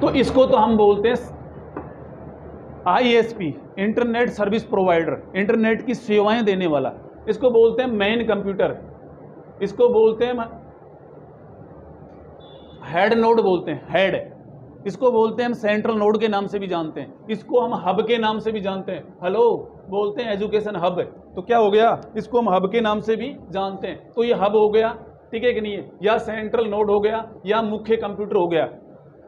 तो इसको तो हम बोलते हैं ISP, internet service provider, internet की सेवाएं देने वाला। इसको बोलते हैं मेन कंप्यूटर, इसको बोलते हैं हेड नोड बोलते हैं, हेड। इसको बोलते हैं हम सेंट्रल नोड के नाम से भी जानते हैं, इसको हम हब के नाम से भी जानते हैं। हेलो बोलते हैं एजुकेशन हब, तो क्या हो गया, इसको हम हब के नाम से भी जानते हैं। तो ये हब हो गया, ठीक है कि नहीं है, या सेंट्रल नोड हो गया, या मुख्य कंप्यूटर हो गया।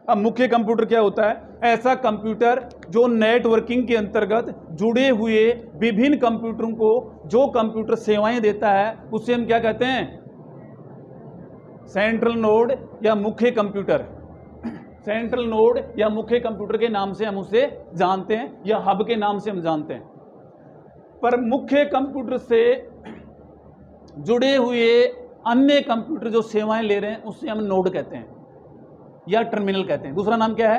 अब मुख्य कंप्यूटर क्या होता है, ऐसा कंप्यूटर जो नेटवर्किंग के अंतर्गत जुड़े हुए विभिन्न कंप्यूटरों को जो कंप्यूटर सेवाएं देता है उसे हम क्या कहते हैं, सेंट्रल नोड या मुख्य कंप्यूटर। सेंट्रल नोड या मुख्य कंप्यूटर के नाम से हम उसे जानते हैं, या हब के नाम से हम जानते हैं। पर मुख्य कंप्यूटर से जुड़े हुए अन्य कंप्यूटर जो सेवाएं ले रहे हैं उसे हम नोड कहते हैं या टर्मिनल कहते हैं। दूसरा नाम क्या है,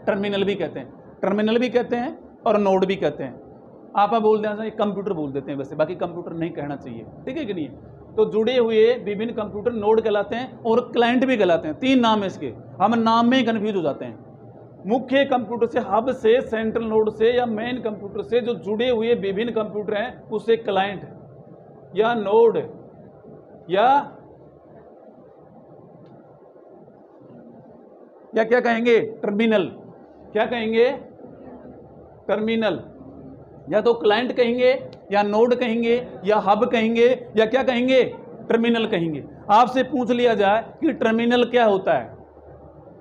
टर्मिनल भी कहते हैं, टर्मिनल भी कहते हैं और नोड भी कहते हैं। आप बोल दें कंप्यूटर बोल देते हैं, वैसे बाकी कंप्यूटर नहीं कहना चाहिए, ठीक है कि नहीं। तो जुड़े हुए विभिन्न कंप्यूटर नोड कहलाते हैं और क्लाइंट भी कहलाते हैं। तीन नाम है इसके, हम नाम में ही कन्फ्यूज हो जाते हैं। मुख्य कंप्यूटर से, हब से, सेंट्रल नोड से या मेन कंप्यूटर से जो जुड़े हुए विभिन्न कंप्यूटर हैं उसे क्लाइंट या नोड या क्या कहेंगे, टर्मिनल। क्या कहेंगे, टर्मिनल। या तो क्लाइंट कहेंगे, या नोड कहेंगे, या हब कहेंगे, या क्या कहेंगे, टर्मिनल कहेंगे। आपसे पूछ लिया जाए कि टर्मिनल क्या होता है,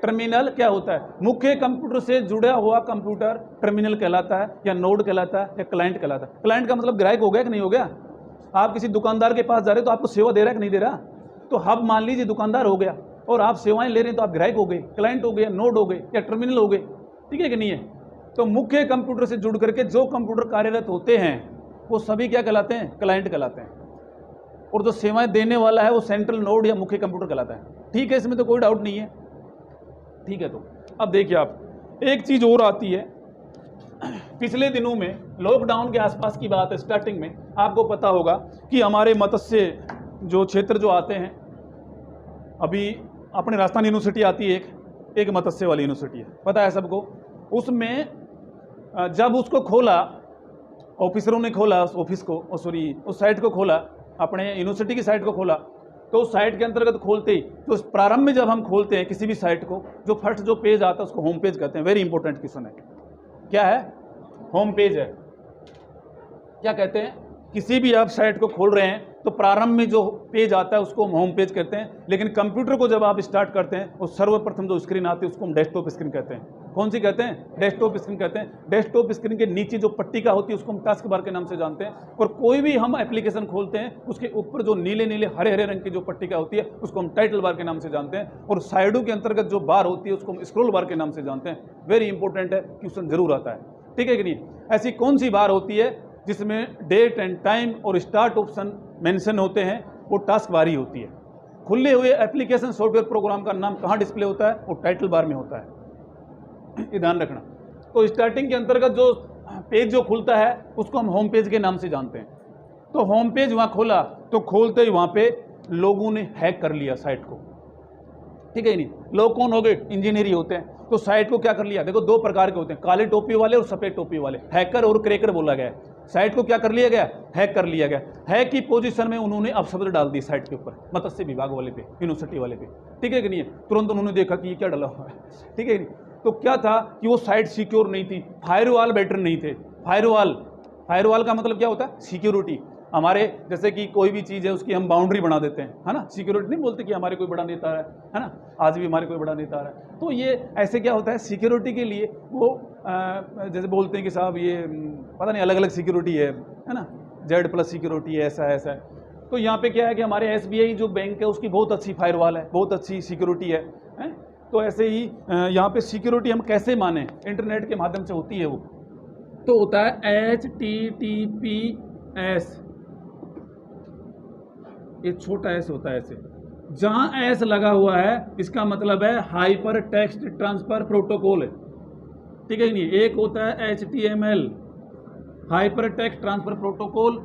टर्मिनल क्या होता है, मुख्य कंप्यूटर से जुड़ा हुआ कंप्यूटर टर्मिनल कहलाता है, या नोड कहलाता है, या क्लाइंट कहलाता है। क्लाइंट का मतलब ग्राहक हो गया कि नहीं हो गया। आप किसी दुकानदार के पास जा रहे हो तो आपको सेवा दे रहा है कि नहीं दे रहा। तो हब मान लीजिए दुकानदार हो गया और आप सेवाएं ले रहे हैं तो आप ग्राहक हो गए, क्लाइंट हो गए, नोड हो गए, या टर्मिनल हो गए, ठीक है कि नहीं है। तो मुख्य कंप्यूटर से जुड़ करके जो कंप्यूटर कार्यरत होते हैं वो सभी क्या कहलाते हैं, क्लाइंट कहलाते हैं। और जो सेवाएं देने वाला है वो सेंट्रल नोड या मुख्य कंप्यूटर कहलाता है। ठीक है, इसमें तो कोई डाउट नहीं है, ठीक है। तो अब देखिए आप, एक चीज और आती है, पिछले दिनों में लॉकडाउन के आसपास की बात है, स्टार्टिंग में आपको पता होगा कि हमारे मत्स्य जो क्षेत्र जो आते हैं, अभी अपने राजस्थान यूनिवर्सिटी आती है, एक मत्स्य वाली यूनिवर्सिटी है, पता है सबको। उसमें जब उसको खोला, ऑफिसरों ने खोला उस ऑफिस को, उस साइट को खोला, अपने यूनिवर्सिटी की साइट को खोला, तो उस साइट के अंतर्गत खोलते ही, तो प्रारंभ में जब हम खोलते हैं किसी भी साइट को, जो फर्स्ट जो पेज आता है उसको होम पेज कहते हैं। वेरी इंपॉर्टेंट क्वेश्चन है, क्या है, होम पेज है। क्या कहते हैं, किसी भी आप साइट को खोल रहे हैं तो प्रारंभ में जो पेज आता है उसको हम होम पेज कहते हैं। लेकिन कंप्यूटर को जब आप स्टार्ट करते हैं, वो सर्वप्रथम जो स्क्रीन आती है उसको हम डेस्कटॉप स्क्रीन कहते हैं। कौन सी कहते हैं, डेस्कटॉप स्क्रीन कहते हैं। डेस्कटॉप स्क्रीन के नीचे जो पट्टिका होती है उसको हम टास्क बार के नाम से जानते हैं। और कोई भी हम एप्लीकेशन खोलते हैं उसके ऊपर जो नीले नीले हरे हरे रंग की जो पट्टिका होती है उसको हम टाइटल बार के नाम से जानते हैं। और साइडों के अंतर्गत जो बार होती है उसको हम स्क्रॉल बार के नाम से जानते हैं। वेरी इंपॉर्टेंट है, क्वेश्चन जरूर आता है, ठीक है कि नहीं। ऐसी कौन सी बार होती है जिसमें डेट एंड टाइम और स्टार्ट ऑप्शन मेंशन होते हैं, वो टास्क बार ही होती है। खुले हुए एप्लीकेशन सॉफ्टवेयर प्रोग्राम का नाम कहाँ डिस्प्ले होता है, वो टाइटल बार में होता है, ये ध्यान रखना। तो स्टार्टिंग के अंतर्गत जो पेज जो खुलता है उसको हम होम पेज के नाम से जानते हैं। तो होम पेज वहाँ खोला तो खोलते ही वहाँ पे लोगों ने हैक कर लिया साइट को, ठीक है नहीं। लोग कौन हो गए, इंजीनियर ही होते हैं। तो साइट को क्या कर लिया, देखो दो प्रकार के होते हैं, काले टोपी वाले और सफेद टोपी वाले, हैकर और क्रैकर बोला गया है। साइट को क्या कर लिया गया, हैक कर लिया गया। हैक की पोजीशन में उन्होंने अपशब्द डाल दी साइट के ऊपर, मत्स्य विभाग वाले पे, यूनिवर्सिटी वाले पे, ठीक है कि नहीं है। तुरंत उन्होंने देखा कि ये क्या डाला हुआ है, ठीक है कि नहीं। तो क्या था कि वो साइट सिक्योर नहीं थी, फायरवॉल बेटर नहीं थे। फायरवॉल का मतलब क्या होता है, सिक्योरिटी। हमारे जैसे कि कोई भी चीज़ है उसकी हम बाउंड्री बना देते हैं, है ना। सिक्योरिटी नहीं बोलते कि हमारे कोई बड़ा नेता है ना, आज भी हमारे कोई बड़ा नेता है। तो ये ऐसे क्या होता है, सिक्योरिटी के लिए वो जैसे बोलते हैं कि साहब ये पता नहीं अलग अलग सिक्योरिटी है ना, Z+ सिक्योरिटी है, ऐसा है। तो यहाँ पे क्या है कि हमारे SBI जो बैंक है उसकी बहुत अच्छी फायरवॉल है, बहुत अच्छी सिक्योरिटी है। तो ऐसे ही यहाँ पे सिक्योरिटी हम कैसे माने, इंटरनेट के माध्यम से होती है वो। तो होता है HTTPS, ये छोटा एस होता है ऐसे, जहां एस लगा हुआ है इसका मतलब है हाइपर टेक्स्ट ट्रांसफर प्रोटोकॉल, ठीक है नहीं। एक होता है HTML, hyper text transfer protocol,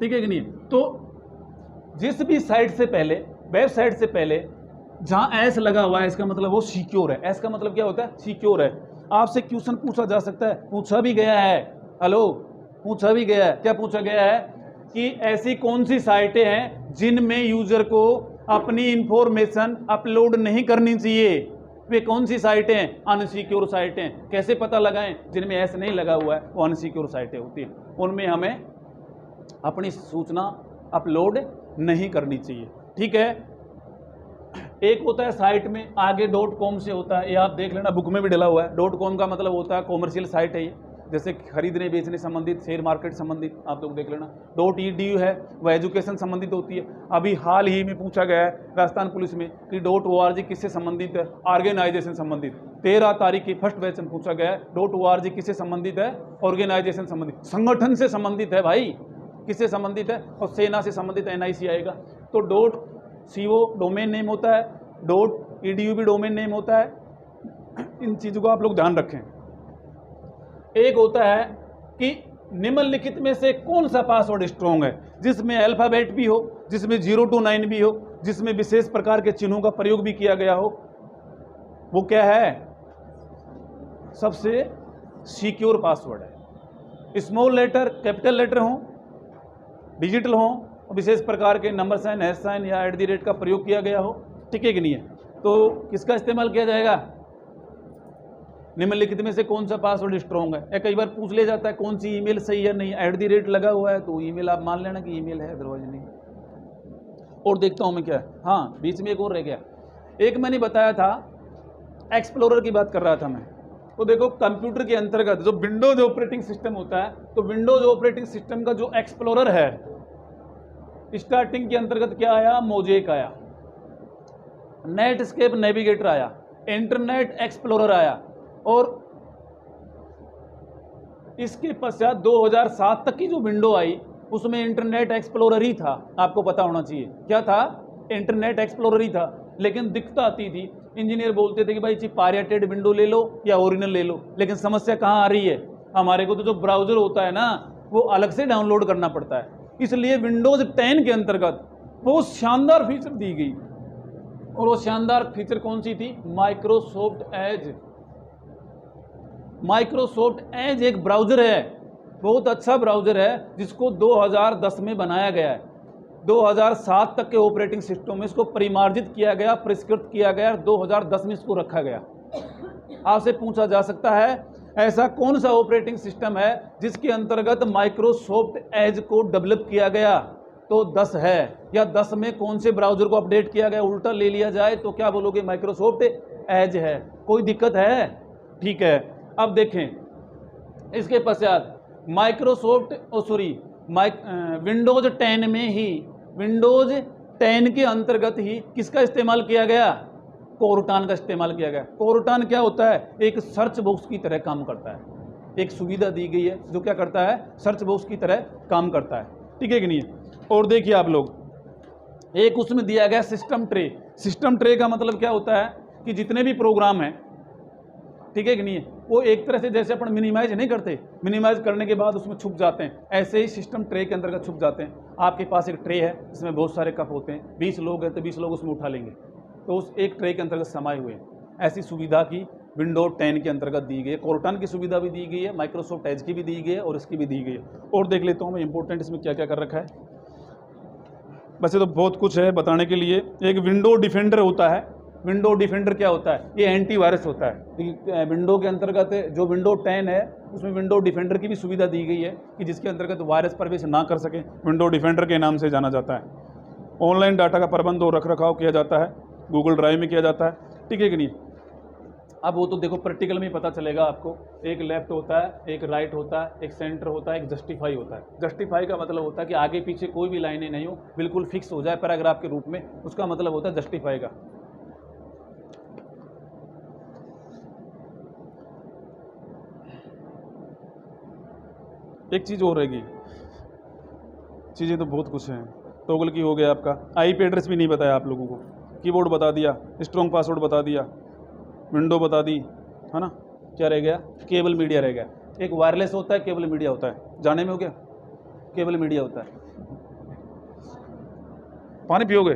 ठीक है कि नहीं। तो जिस भी साइट से पहले वेबसाइट से पहले जहां एस लगा हुआ है, इसका मतलब वो सिक्योर है। एस का मतलब क्या होता है? सिक्योर है। आपसे क्वेश्चन पूछा जा सकता है, पूछा भी गया है, हेलो, पूछा भी गया है। क्या पूछा गया है? कि ऐसी कौन सी साइटें हैं जिनमें यूजर को अपनी इंफॉर्मेशन अपलोड नहीं करनी चाहिए? वे कौन सी साइटें हैं? अनसिक्योर साइटें। कैसे पता लगाएं? जिनमें एस नहीं लगा हुआ है वो अनसिक्योर साइटें होती हैं, उनमें हमें अपनी सूचना अपलोड नहीं करनी चाहिए। ठीक है। एक होता है साइट में आगे .com से होता है, ये आप देख लेना, बुक में भी डला हुआ है। .com का मतलब होता है कॉमर्शियल साइट है ये, जैसे खरीदने बेचने संबंधित, शेयर मार्केट संबंधित, आप लोग देख लेना। .edu है वह एजुकेशन संबंधित होती है। अभी हाल ही में पूछा गया है राजस्थान पुलिस में कि .org किससे संबंधित है? ऑर्गेनाइजेशन संबंधित। 13 तारीख की फर्स्ट बैच में पूछा गया है .org किससे संबंधित है? ऑर्गेनाइजेशन संबंधित, संगठन से संबंधित है भाई। किससे संबंधित है? और सेना से संबंधित NIC आएगा। तो .co डोमेन नेम होता है, .edu भी डोमेन नेम होता है। इन चीज़ों को आप लोग ध्यान रखें। एक होता है कि निम्नलिखित में से कौन सा पासवर्ड स्ट्रॉन्ग है, जिसमें अल्फाबेट भी हो, जिसमें 0 to 9 भी हो, जिसमें विशेष प्रकार के चिन्हों का प्रयोग भी किया गया हो। वो क्या है? सबसे सिक्योर पासवर्ड है। स्मॉल लेटर, कैपिटल लेटर हो, डिजिटल हो, विशेष प्रकार के नंबर साइन, हैश साइन या @ का प्रयोग किया गया हो। ठीक है कि नहीं है? तो किसका इस्तेमाल किया जाएगा? निम्नलिखित में से कौन सा पासवर्ड स्ट्रॉन्ग है? या कई बार पूछ ले जाता है कौन सी ईमेल सही है, नहीं @ लगा हुआ है तो ईमेल आप मान लेना कि ईमेल है, अदरवाइज नहीं। और देखता हूं मैं क्या है। हाँ, बीच में एक और रह गया। एक मैंने बताया था, एक्सप्लोरर की बात कर रहा था मैं। तो देखो, कंप्यूटर के अंतर्गत जो विंडोज ऑपरेटिंग सिस्टम होता है, तो विंडोज ऑपरेटिंग सिस्टम का जो एक्सप्लोरर है, स्टार्टिंग के अंतर्गत क्या आया? मोजेक आया, नेटस्केप नेविगेटर आया, इंटरनेट एक्सप्लोरर आया, और इसके पश्चात 2007 तक की जो विंडो आई उसमें इंटरनेट एक्सप्लोरर ही था। आपको पता होना चाहिए क्या था? इंटरनेट एक्सप्लोरर ही था। लेकिन दिक्कत आती थी, इंजीनियर बोलते थे कि भाई जी पायरेटेड विंडो ले लो या ओरिजिनल ले लो। लेकिन समस्या कहाँ आ रही है? हमारे को तो जो ब्राउजर होता है ना, वो अलग से डाउनलोड करना पड़ता है। इसलिए विंडोज 10 के अंतर्गत बहुत शानदार फीचर दी गई, और वो शानदार फीचर कौन सी थी? Microsoft Edge. माइक्रोसॉफ्ट एज एक ब्राउज़र है, बहुत अच्छा ब्राउज़र है, जिसको 2010 में बनाया गया है। 2007 तक के ऑपरेटिंग सिस्टम में इसको परिमार्जित किया गया, परिष्कृत किया गया, 2010 में इसको रखा गया। आपसे पूछा जा सकता है ऐसा कौन सा ऑपरेटिंग सिस्टम है जिसके अंतर्गत माइक्रोसॉफ्ट एज को डेवलप किया गया? तो 10 है। या 10 में कौन से ब्राउज़र को अपडेट किया गया? उल्टा ले लिया जाए तो क्या बोलोगे? माइक्रोसॉफ्ट एज है। कोई दिक्कत है? ठीक है। अब देखें, इसके पश्चात माइक्रोसॉफ्ट विंडोज 10 में ही, विंडोज 10 के अंतर्गत ही किसका इस्तेमाल किया गया? कोरटान का इस्तेमाल किया गया। कोरटान क्या होता है? एक सर्च बॉक्स की तरह काम करता है। एक सुविधा दी गई है जो क्या करता है? सर्च बॉक्स की तरह काम करता है। ठीक है कि नहीं? और देखिए आप लोग, एक उसमें दिया गया सिस्टम ट्रे। सिस्टम ट्रे का मतलब क्या होता है कि जितने भी प्रोग्राम हैं, ठीक है कि नहीं, वो एक तरह से जैसे अपन मिनिमाइज नहीं करते, मिनिमाइज करने के बाद उसमें छुप जाते हैं, ऐसे ही सिस्टम ट्रे के अंतर्गत छुप जाते हैं। आपके पास एक ट्रे है जिसमें बहुत सारे कप होते हैं, 20 लोग हैं तो 20 लोग उसमें उठा लेंगे, तो उस एक ट्रे के अंतर्गत समाये हुए हैं। ऐसी सुविधा की विंडोज 10 के अंतर्गत दी गई है। कोरटान की सुविधा भी दी गई है, माइक्रोसॉफ्ट एज की भी दी गई है, और इसकी भी दी गई है। और देख लेता हूँ मैं इंपॉर्टेंट इसमें क्या क्या कर रखा है। वैसे तो बहुत कुछ है बताने के लिए। एक विंडो डिफेंडर होता है। विंडो डिफेंडर क्या होता है? ये एंटीवायरस होता है। विंडो के अंतर्गत जो विंडो 10 है उसमें विंडो डिफेंडर की भी सुविधा दी गई है कि जिसके अंतर्गत वायरस प्रवेश ना कर सके, विंडो डिफेंडर के नाम से जाना जाता है। ऑनलाइन डाटा का प्रबंध और रख रखाव किया जाता है, गूगल ड्राइव में किया जाता है। ठीक है कि नहीं? अब वो तो देखो प्रैक्टिकल में पता चलेगा आपको। एक लेफ्ट होता है, एक राइट होता है, एक सेंटर होता है, एक जस्टिफाई होता है। जस्टिफाई का मतलब होता है कि आगे पीछे कोई भी लाइनें नहीं हो, बिल्कुल फिक्स हो जाए पैराग्राफ के रूप में, उसका मतलब होता है जस्टिफाई का। एक चीज़ और रहेगी, चीज़ें तो बहुत कुछ हैं। टॉगल की हो गया आपका, IP एड्रेस भी नहीं बताया आप लोगों को, कीबोर्ड बता दिया, स्ट्रॉन्ग पासवर्ड बता दिया, विंडो बता दी, है ना। क्या रह गया? केबल मीडिया रह गया। एक वायरलेस होता है, केबल मीडिया होता है। जाने में हो गया? केबल मीडिया होता है। पानी पियोगे?